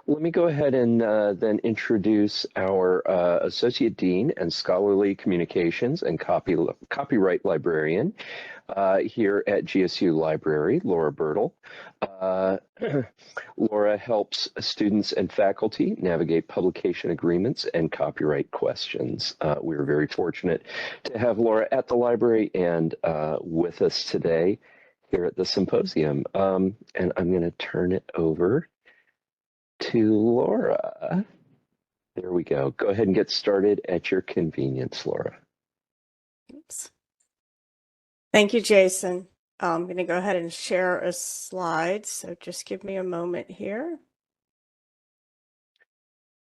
Let me go ahead and then introduce our Associate Dean and Scholarly Communications and Copyright Librarian here at GSU Library, Laura Burtle. Uh, Laura helps students and faculty navigate publication agreements and copyright questions. We're very fortunate to have Laura at the library and with us today here at the symposium. And I'm going to turn it over to Laura. There we go. Go ahead and get started at your convenience, Laura. Oops. Thank you, Jason. I'm going to go ahead and share a slide, so just give me a moment here.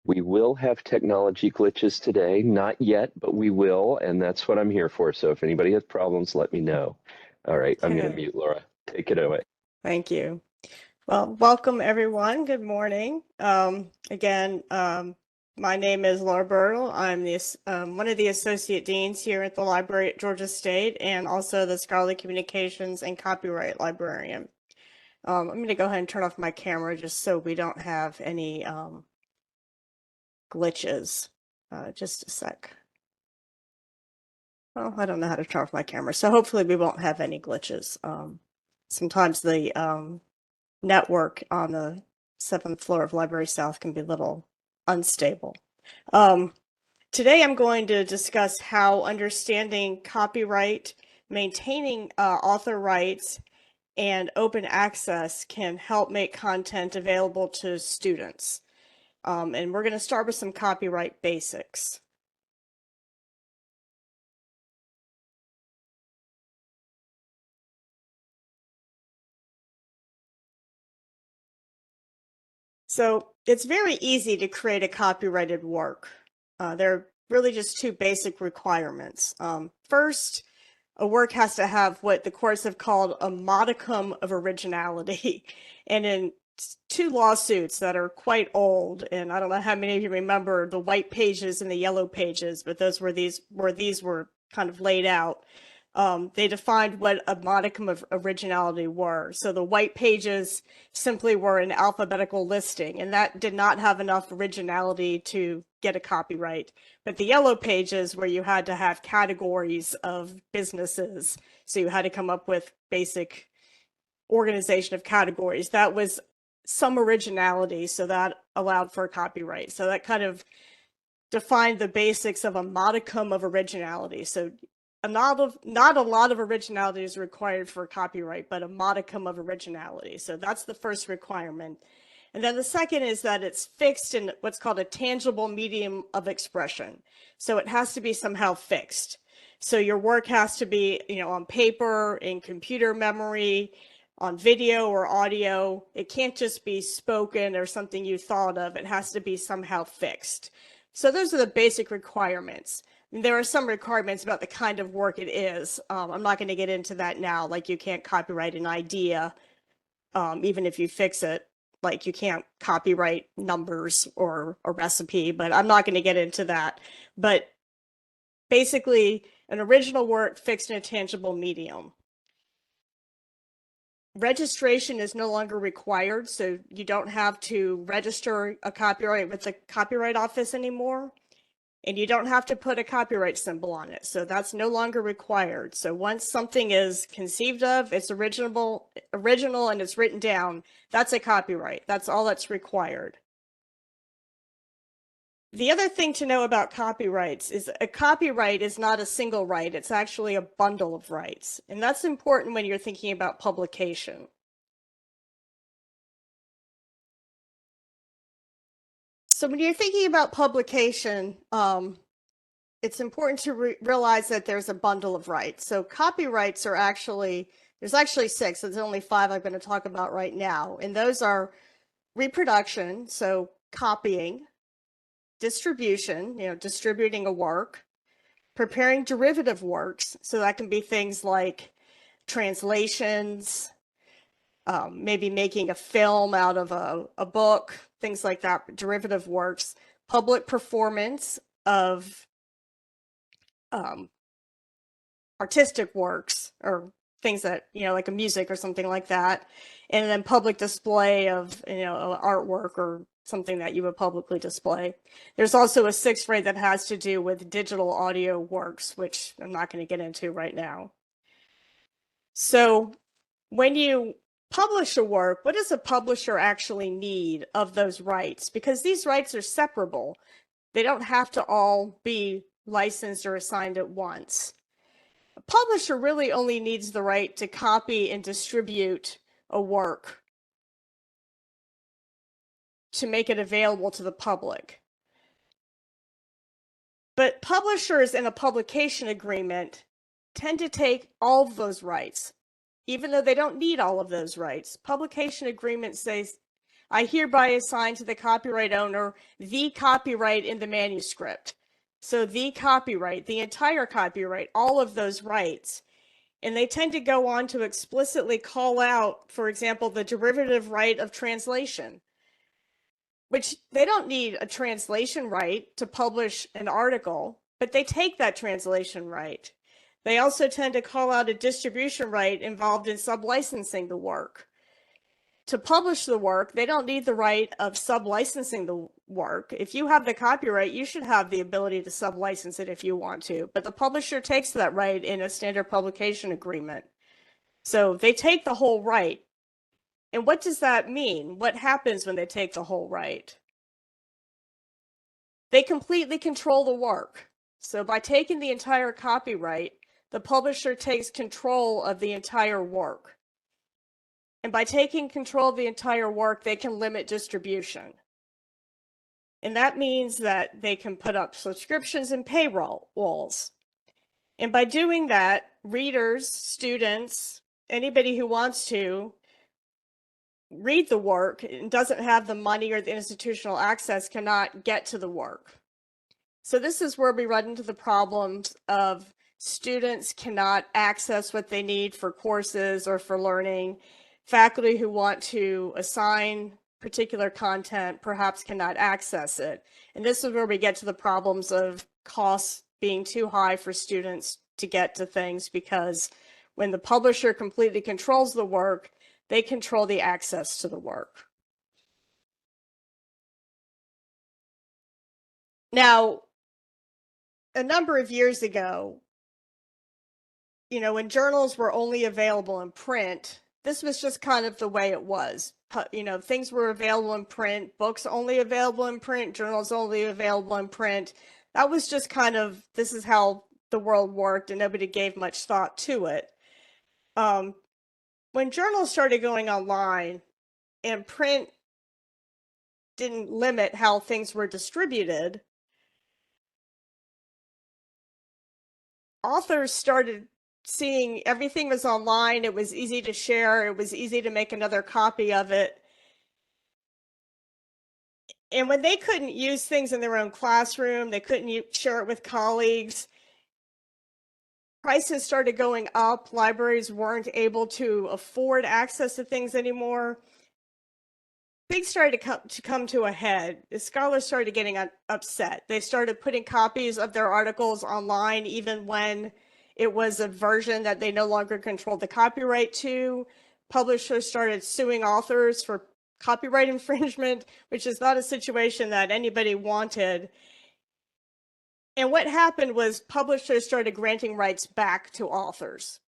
We will have technology glitches today. Not yet, but we will, and that's what I'm here for. So if anybody has problems, let me know. All right, I'm going to mute Laura. Take it away. Thank you. Well, welcome everyone. Good morning. Again, my name is Laura Burtle. I'm one of the associate deans here at the library at Georgia State and also the Scholarly Communications and Copyright Librarian. I'm going to go ahead and turn off my camera just so we don't have any glitches. Just a sec. Well, I don't know how to turn off my camera, so hopefully we won't have any glitches. Sometimes the network on the 7th floor of Library South can be a little unstable. Today I'm going to discuss how understanding copyright, maintaining author rights, and open access can help make content available to students. And we're going to start with some copyright basics. So it's very easy to create a copyrighted work. There are really just two basic requirements. First, a work has to have what the courts have called a modicum of originality. And in two lawsuits that are quite old, and I don't know how many of you remember the white pages and the yellow pages, but those were these were kind of laid out. They defined what a modicum of originality were. So the white pages simply were an alphabetical listing, and that did not have enough originality to get a copyright. But the yellow pages, where you had to have categories of businesses, so you had to come up with basic organization of categories, that was some originality, so that allowed for a copyright. So that kind of defined the basics of a modicum of originality. So not a lot of originality is required for copyright, but a modicum of originality. So that's the first requirement. And then the second is that it's fixed in what's called a tangible medium of expression. So it has to be somehow fixed. So your work has to be, on paper, in computer memory, on video or audio. It can't just be spoken or something you thought of. It has to be somehow fixed. So those are the basic requirements. There are some requirements about the kind of work it is. I'm not going to get into that now, like you can't copyright an idea, even if you fix it. Like you can't copyright numbers or a recipe, but I'm not going to get into that. But basically, an original work fixed in a tangible medium. Registration is no longer required, so you don't have to register a copyright with the Copyright Office anymore. And you don't have to put a copyright symbol on it. So that's no longer required. So once something is conceived of, it's original and it's written down, that's a copyright. That's all that's required. The other thing to know about copyrights is a copyright is not a single right. It's actually a bundle of rights. And that's important when you're thinking about publication. So when you're thinking about publication, it's important to realize that there's a bundle of rights. So copyrights are there's actually 6. There's only 5 I'm going to talk about right now. And those are reproduction, so copying, distribution, distributing a work, preparing derivative works. So that can be things like translations, maybe making a film out of a book, things like that, derivative works, public performance of artistic works or things that, like a music or something like that, and then public display of, artwork or something that you would publicly display. There's also a sixth right that has to do with digital audio works, which I'm not going to get into right now. So when you publish a work, what does a publisher actually need of those rights? Because these rights are separable. They don't have to all be licensed or assigned at once. A publisher really only needs the right to copy and distribute a work to make it available to the public. But publishers in a publication agreement tend to take all of those rights, even though they don't need all of those rights. Publication agreement says, I hereby assign to the copyright owner the copyright in the manuscript. So the copyright, the entire copyright, all of those rights. And they tend to go on to explicitly call out, for example, the derivative right of translation, which they don't need a translation right to publish an article, but they take that translation right. They also tend to call out a distribution right involved in sublicensing the work. To publish the work, they don't need the right of sublicensing the work. If you have the copyright, you should have the ability to sublicense it if you want to, but the publisher takes that right in a standard publication agreement. So they take the whole right. And what does that mean? What happens when they take the whole right? They completely control the work. So by taking the entire copyright, the publisher takes control of the entire work. And by taking control of the entire work, they can limit distribution. And that means that they can put up subscriptions and paywall walls. And by doing that, readers, students, anybody who wants to read the work and doesn't have the money or the institutional access cannot get to the work. So this is where we run into the problems of students cannot access what they need for courses or for learning. Faculty who want to assign particular content perhaps cannot access it. And this is where we get to the problems of costs being too high for students to get to things, because when the publisher completely controls the work, they control the access to the work. Now, a number of years ago, when journals were only available in print, this was just kind of the way it was. Things were available in print, books only available in print, journals only available in print. That was just kind of, this is how the world worked, and nobody gave much thought to it. When journals started going online and print didn't limit how things were distributed, authors started seeing everything was online. It was easy to share. It was easy to make another copy of it. And when they couldn't use things in their own classroom, they couldn't share it with colleagues, prices started going up. Libraries weren't able to afford access to things anymore. Things started to come to a head. The scholars started getting upset. They started putting copies of their articles online, even when it was a version that they no longer controlled the copyright to. Publishers started suing authors for copyright infringement, which is not a situation that anybody wanted. And what happened was publishers started granting rights back to authors.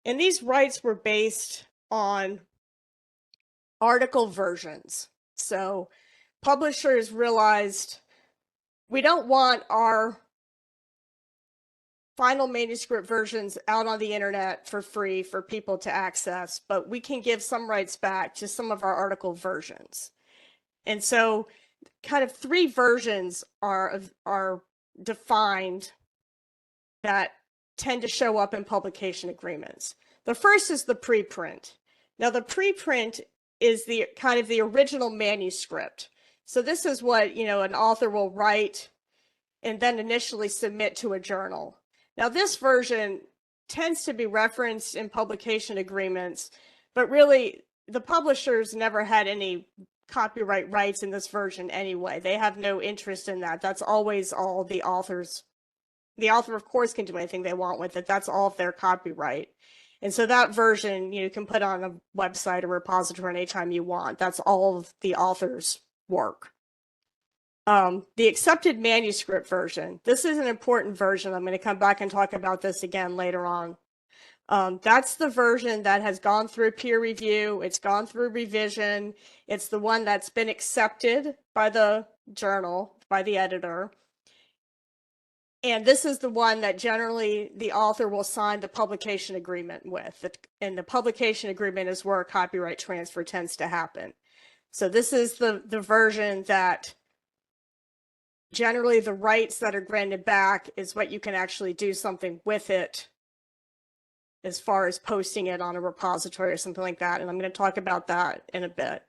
And these rights were based on article versions. So publishers realized, we don't want our final manuscript versions out on the internet for free for people to access, but we can give some rights back to some of our article versions. And so kind of three versions are defined that tend to show up in publication agreements. The first is the preprint. Now the preprint is the kind of the original manuscript. So this is what, an author will write and then initially submit to a journal. Now this version tends to be referenced in publication agreements, but really the publishers never had any copyright rights in this version anyway. They have no interest in that. That's always all the authors. The author, of course, can do anything they want with it. That's all of their copyright. And so that version you can put on a website or repository anytime you want. That's all of the author's work. The accepted manuscript version. This is an important version. I'm going to come back and talk about this again later on. That's the version that has gone through peer review. It's gone through revision. It's the one that's been accepted by the journal, by the editor. And this is the one that generally the author will sign the publication agreement with. And the publication agreement is where copyright transfer tends to happen. So this is the version that generally the rights that are granted back is what you can actually do something with it as far as posting it on a repository or something like that. And I'm going to talk about that in a bit.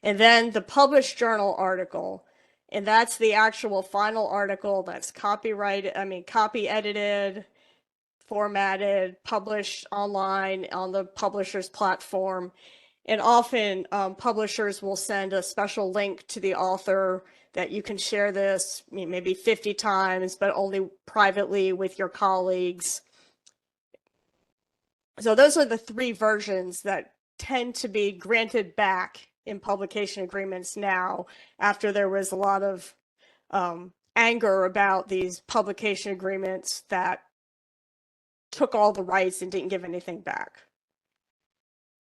And then the published journal article. And that's the actual final article that's copy edited, formatted, published online on the publisher's platform. And often publishers will send a special link to the author that you can share this maybe 50 times, but only privately with your colleagues. So those are the three versions that tend to be granted back in publication agreements now, after there was a lot of anger about these publication agreements that took all the rights and didn't give anything back.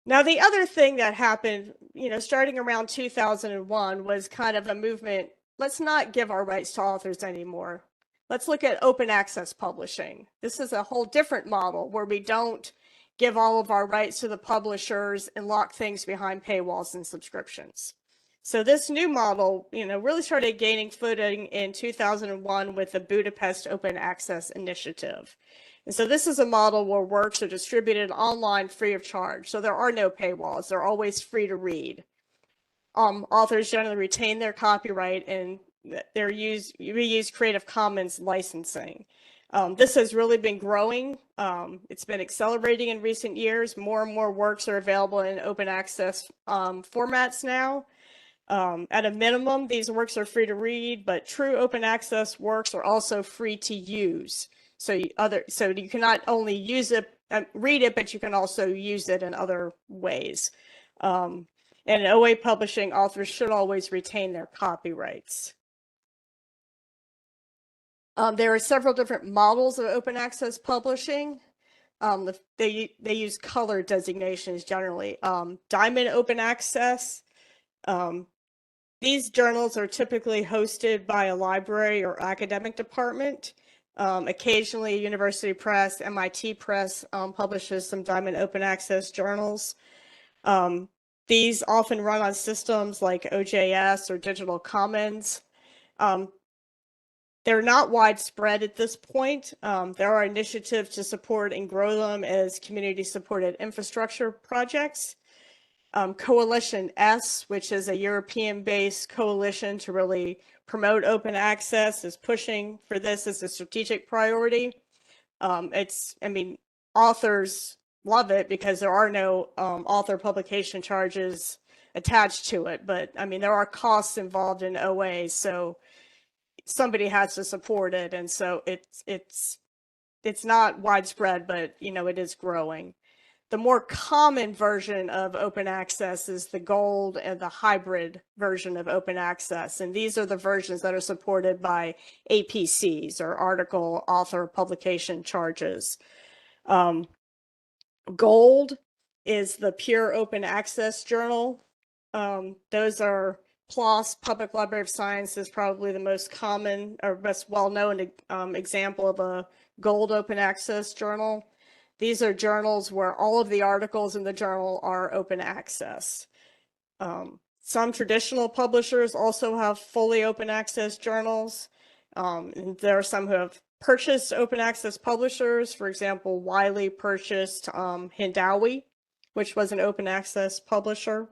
Now, the other thing that happened, starting around 2001 was kind of a movement. Let's not give our rights to authors anymore. Let's look at open access publishing. This is a whole different model where we don't give all of our rights to the publishers and lock things behind paywalls and subscriptions. So this new model, really started gaining footing in 2001 with the Budapest Open Access Initiative. And so this is a model where works are distributed online free of charge. So there are no paywalls. They're always free to read. Authors generally retain their copyright and reuse Creative Commons licensing. This has really been growing. It's been accelerating in recent years. More and more works are available in open access formats now. At a minimum, these works are free to read, but true open access works are also free to use. So you can not only use it, read it, but you can also use it in other ways. And in OA publishing, authors should always retain their copyrights. There are several different models of open access publishing. They use color designations generally. Diamond open access. These journals are typically hosted by a library or academic department. Occasionally, University Press, MIT Press publishes some Diamond open access journals. These often run on systems like OJS or Digital Commons. They're not widespread at this point. There are initiatives to support and grow them as community-supported infrastructure projects. Coalition S, which is a European-based coalition to really promote open access, is pushing for this as a strategic priority. Authors love it because there are no author publication charges attached to it, but there are costs involved in OA, so somebody has to support it, and so it's not widespread, but it is growing. The more common version of open access is the gold and the hybrid version of open access. And these are the versions that are supported by APCs, or article author publication charges. Gold is the pure open access journal. Those are PLOS, Public Library of Science, is probably the most common or best well-known example of a gold open access journal. These are journals where all of the articles in the journal are open access. Some traditional publishers also have fully open access journals. And there are some who have purchased open access publishers. For example, Wiley purchased Hindawi, which was an open access publisher.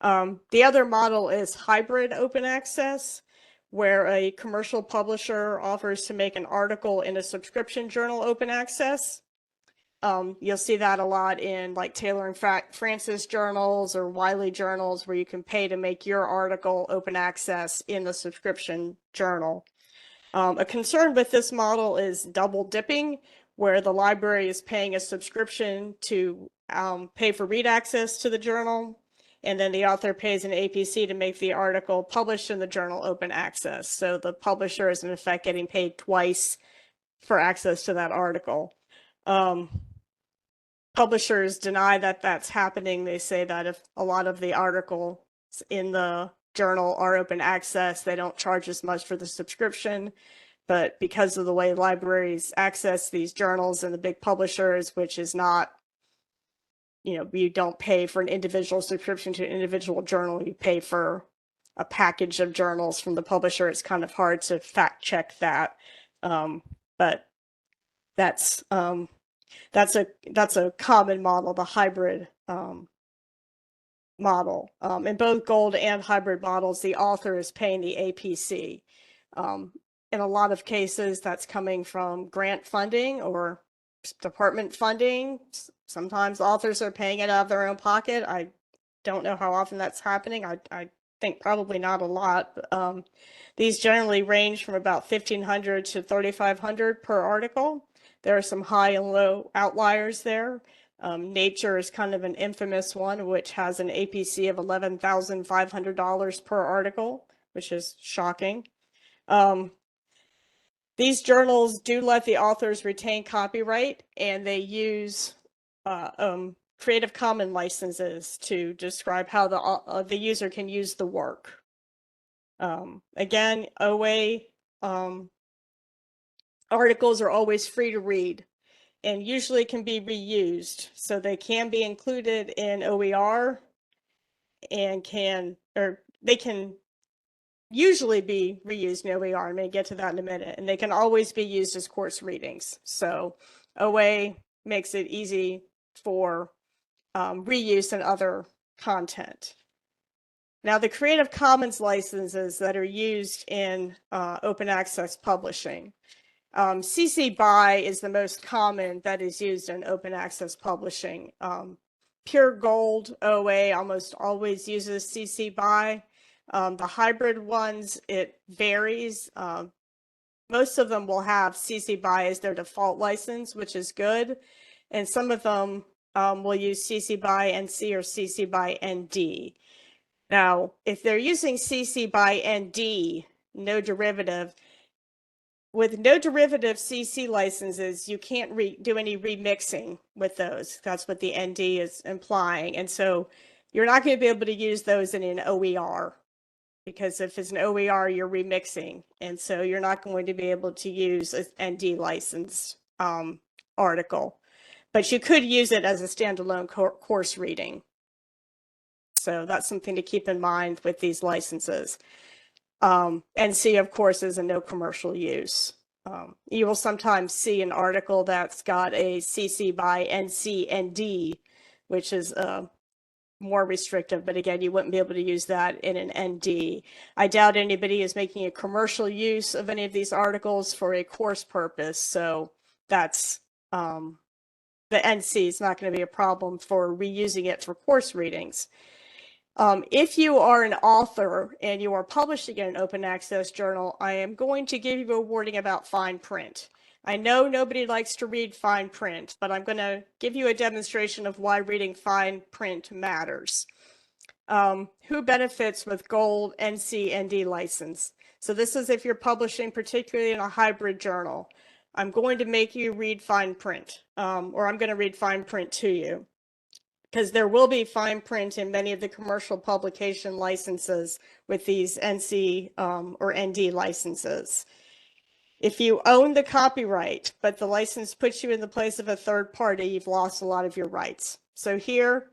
The other model is hybrid open access, where a commercial publisher offers to make an article in a subscription journal open access. You'll see that a lot in like Taylor and Francis journals or Wiley journals, where you can pay to make your article open access in the subscription journal. A concern with this model is double dipping, where the library is paying a subscription to pay for read access to the journal, and then the author pays an APC to make the article published in the journal open access. So the publisher is in effect getting paid twice for access to that article. Publishers deny that that's happening. They say that if a lot of the articles in the journal are open access, they don't charge as much for the subscription. But because of the way libraries access these journals and the big publishers, which is not, you don't pay for an individual subscription to an individual journal, you pay for a package of journals from the publisher. It's kind of hard to fact check that. But that's a common model, the hybrid model. In both gold and hybrid models, the author is paying the APC. In a lot of cases, that's coming from grant funding or department funding. Sometimes authors are paying it out of their own pocket. I don't know how often that's happening. I think probably not a lot. But, these generally range from about $1,500 to $3,500 per article. There are some high and low outliers there. Nature is kind of an infamous one, which has an APC of $11,500 per article, which is shocking. These journals do let the authors retain copyright, and they use Creative Commons licenses to describe how the user can use the work. Again, OA articles are always free to read and usually can be reused. So they can be included in OER and they can usually be reused in OER. I may get to that in a minute. And they can always be used as course readings. So OA makes it easy for reuse and other content. Now, the Creative Commons licenses that are used in open access publishing. CC BY is the most common that is used in open access publishing. Pure Gold OA almost always uses CC BY. The hybrid ones, it varies. Most of them will have CC BY as their default license, which is good. And some of them will use CC BY NC or CC BY ND. Now, if they're using CC BY ND, no derivative, with no derivative CC licenses, you can't do any remixing with those. That's what the ND is implying. And so you're not going to be able to use those in an OER, because if it's an OER, you're remixing. And so you're not going to be able to use an ND licensed article. But you could use it as a standalone course reading. So that's something to keep in mind with these licenses. NC, of course, is a no commercial use. You will sometimes see an article that's got a CC BY NC ND, which is more restrictive, but again, you wouldn't be able to use that in an ND. I doubt anybody is making a commercial use of any of these articles for a course purpose, so that's the NC is not going to be a problem for reusing it for course readings. If you are an author and you are publishing in an open access journal, I am going to give you a warning about fine print. I know nobody likes to read fine print, but I'm going to give you a demonstration of why reading fine print matters. Who benefits with gold NC ND license? So this is if you're publishing particularly in a hybrid journal. I'm going to make you read fine print, or I'm going to read fine print to you, because there will be fine print in many of the commercial publication licenses with these NC or ND licenses. If you own the copyright, but the license puts you in the place of a third party, you've lost a lot of your rights. So here,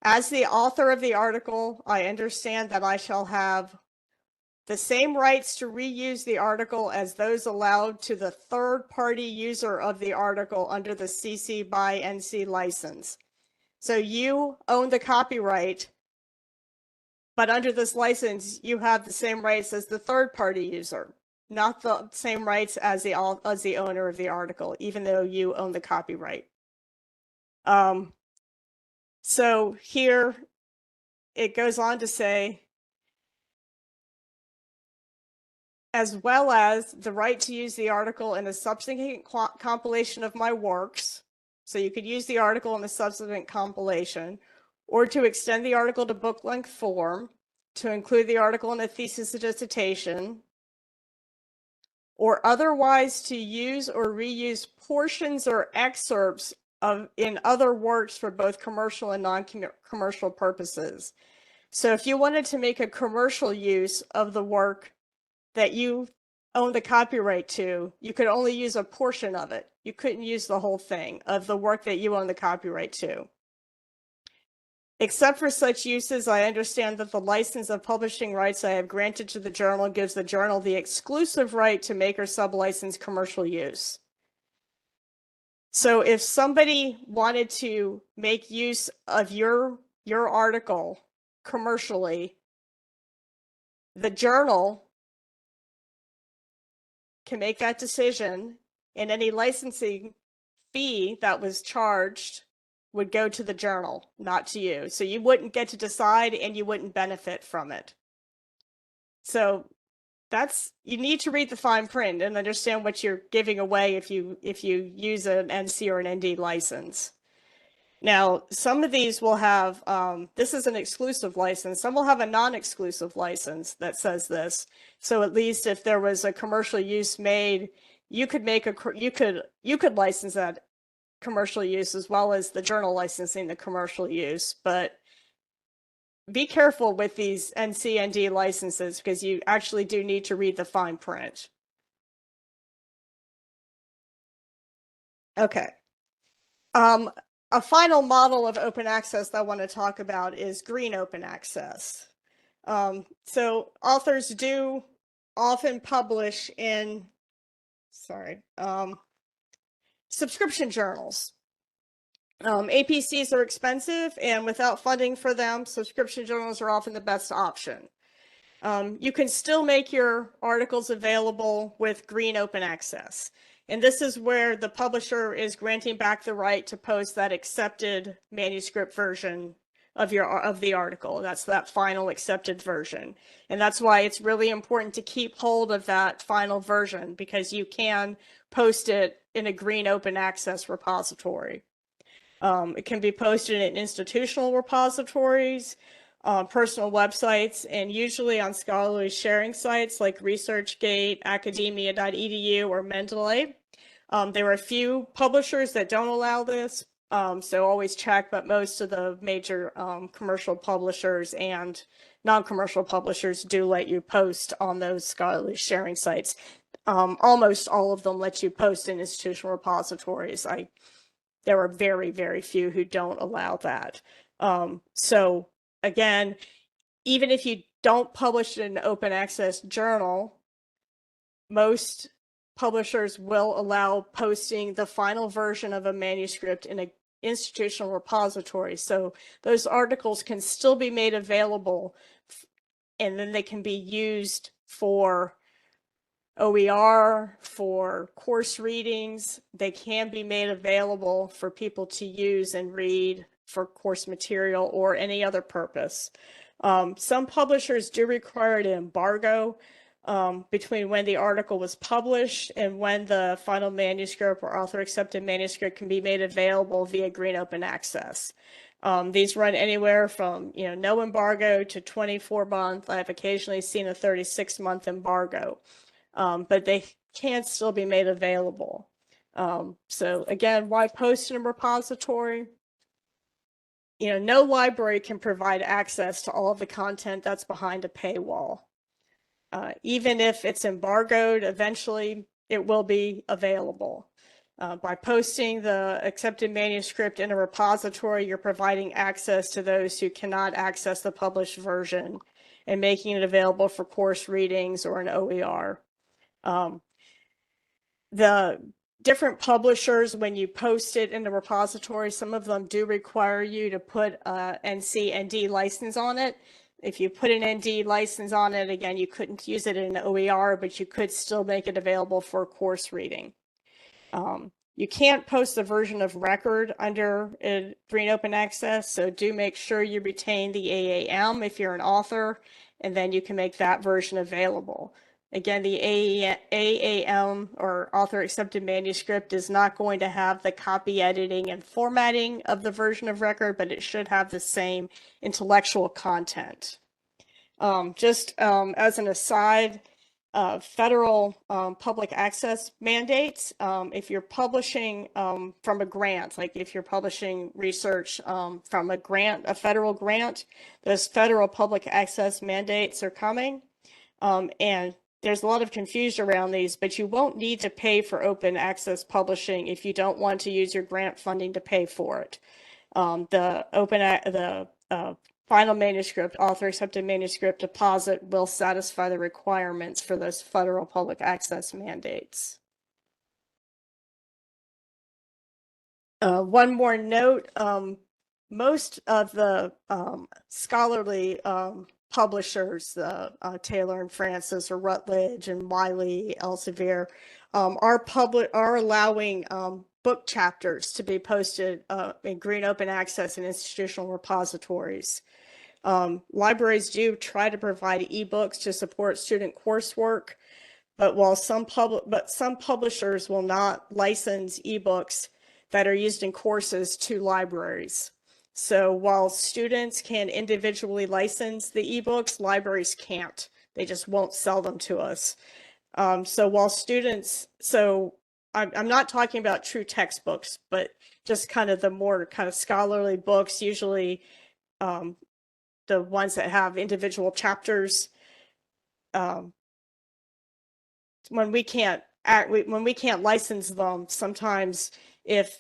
as the author of the article, I understand that I shall have the same rights to reuse the article as those allowed to the third party user of the article under the CC BY NC license. So you own the copyright, but under this license, you have the same rights as the third party user, not the same rights as the owner of the article, even though you own the copyright. So here it goes on to say, as well as the right to use the article in a subsequent compilation of my works. So you could use the article in a subsequent compilation, or to extend the article to book-length form, to include the article in a thesis or dissertation, or otherwise to use or reuse portions or excerpts in other works for both commercial and non-commercial purposes. So if you wanted to make a commercial use of the work that you own the copyright to, you could only use a portion of it. You couldn't use the whole thing of the work that you own the copyright to. Except for such uses, I understand that the license of publishing rights I have granted to the journal gives the journal the exclusive right to make or sublicense commercial use. So if somebody wanted to make use of your article commercially, the journal can make that decision, and any licensing fee that was charged would go to the journal, not to you. So you wouldn't get to decide and you wouldn't benefit from it. So you need to read the fine print and understand what you're giving away if you use an NC or an ND license. Now, some of these will have, this is an exclusive license. Some will have a non-exclusive license that says this. So at least if there was a commercial use made, you could license that commercial use as well as the journal licensing the commercial use. But be careful with these NC/ND licenses because you actually do need to read the fine print. Okay. A final model of open access that I want to talk about is green open access. So authors do often publish in, subscription journals. APCs are expensive, and without funding for them, subscription journals are often the best option. You can still make your articles available with green open access. And this is where the publisher is granting back the right to post that accepted manuscript version of the article. That's that final accepted version. And that's why it's really important to keep hold of that final version, because you can post it in a green open access repository. It can be posted in institutional repositories, personal websites, and usually on scholarly sharing sites like ResearchGate, academia.edu, or Mendeley. There are a few publishers that don't allow this, so always check, but most of the major commercial publishers and non-commercial publishers do let you post on those scholarly sharing sites. Almost all of them let you post in institutional repositories. There are very, very few who don't allow that. So again, even if you don't publish in an open access journal, most publishers will allow posting the final version of a manuscript in an institutional repository. So those articles can still be made available, and then they can be used for OER, for course readings. They can be made available for people to use and read for course material or any other purpose. Some publishers do require an embargo between when the article was published and when the final manuscript or author accepted manuscript can be made available via green open access. These run anywhere from no embargo to 24-month. I've occasionally seen a 36-month embargo. But they can still be made available. So again, why post in a repository? No library can provide access to all of the content that's behind a paywall. Even if it's embargoed, eventually it will be available. By posting the accepted manuscript in a repository, you're providing access to those who cannot access the published version and making it available for course readings or an OER. The different publishers, when you post it in the repository, some of them do require you to put a NC/ND license on it. If you put an ND license on it, again, you couldn't use it in an OER, but you could still make it available for course reading. You can't post the version of record under green open access, so do make sure you retain the AAM if you're an author, and then you can make that version available. Again, the AAM or author accepted manuscript is not going to have the copy editing and formatting of the version of record, but it should have the same intellectual content. As an aside, federal public access mandates, if you're publishing from a grant, like if you're publishing research from a grant, a federal grant, those federal public access mandates are coming. And there's a lot of confusion around these, but you won't need to pay for open access publishing if you don't want to use your grant funding to pay for it. The final manuscript, author accepted manuscript deposit will satisfy the requirements for those federal public access mandates. One more note, most of the scholarly publishers, Taylor and Francis or Routledge and Wiley, Elsevier, are allowing book chapters to be posted in green open access and institutional repositories. Libraries do try to provide ebooks to support student coursework, but some publishers will not license ebooks that are used in courses to libraries. So while students can individually license the ebooks, libraries can't. They just won't sell them to us. So while students, I'm not talking about true textbooks, but just kind of the more kind of scholarly books, usually the ones that have individual chapters. When we can't license them, sometimes if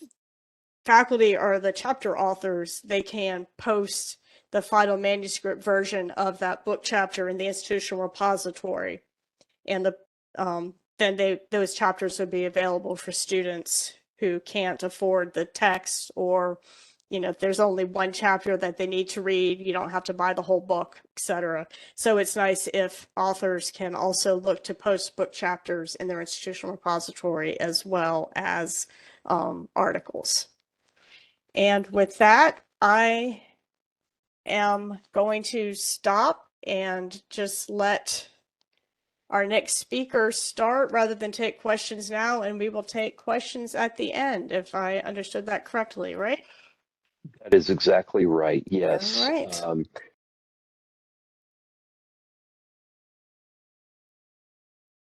faculty are the chapter authors, they can post the final manuscript version of that book chapter in the institutional repository, and then those chapters would be available for students who can't afford the text, or if there's only one chapter that they need to read, you don't have to buy the whole book, etc. So it's nice if authors can also look to post book chapters in their institutional repository as well as articles. And with that, I am going to stop and just let our next speaker start rather than take questions now, and we will take questions at the end, if I understood that correctly, right? That is exactly right. Yes. All right.